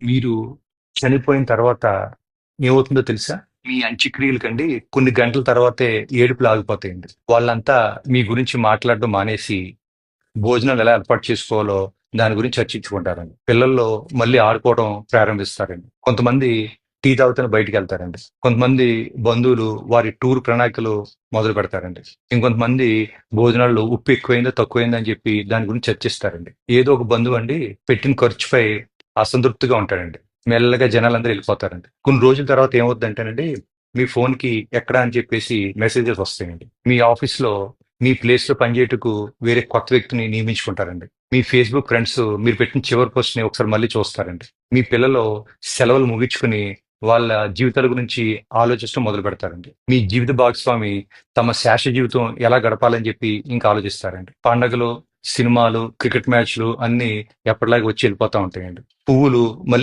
మీరు చనిపోయిన తర్వాత ఏమవుతుందో తెలుసా? మీ అంత్యక్రియలకండి కొన్ని గంటల తర్వాతే ఏడుపులు ఆగిపోతాయండి. వాళ్ళంతా మీ గురించి మాట్లాడడం మానేసి, భోజనాలు ఎలా ఏర్పాటు చేసుకోవాలో దాని గురించి చర్చించుకుంటారండి. పిల్లల్లో మళ్ళీ ఆడుకోవడం ప్రారంభిస్తారండి. కొంతమంది టీ తాగుతూనే బయటికెళ్తారండి. కొంతమంది బంధువులు వారి టూర్ ప్రణాళికలు మొదలు పెడతారండి. ఇంకొంతమంది భోజనాల్లో ఉప్పు ఎక్కువైందో, తక్కువైందో అని చెప్పి దాని గురించి చర్చిస్తారండి. ఏదో ఒక బంధువండి పెట్టిన ఖర్చుపై అసంతృప్తిగా ఉంటాడండి. మెల్లగా జనాలందరూ వెళ్ళిపోతారండి. కొన్ని రోజుల తర్వాత ఏమవుద్దంటేనండి, మీ ఫోన్‌కి ఎక్కడా అని చెప్పేసి మెసేజెస్ వస్తాయండి. మీ ఆఫీస్‌లో మీ ప్లేస్‌లో పనిచేయుటకు వేరే కొత్త వ్యక్తిని నియమించుకుంటారండి. మీ ఫేస్‌బుక్ ఫ్రెండ్స్ మీరు పెట్టిన చివరి పోస్ట్‌ని ఒకసారి మళ్ళీ చూస్తారండి. మీ పిల్లలు సెలవులు ముగించుకుని వాళ్ళ జీవితాల గురించి ఆలోచించడం మొదలుపెడతారండి. మీ జీవిత భాగస్వామి తమ శేష జీవితం ఎలా గడపాలని చెప్పి ఇంకా ఆలోచిస్తారండి. పండగలు, సినిమాలు, క్రికెట్ మ్యాచ్‌లు అన్నీ ఎప్పటిలాగే వచ్చి వెళ్ళిపోతా ఉంటాయండి. పువ్వులు మళ్ళీ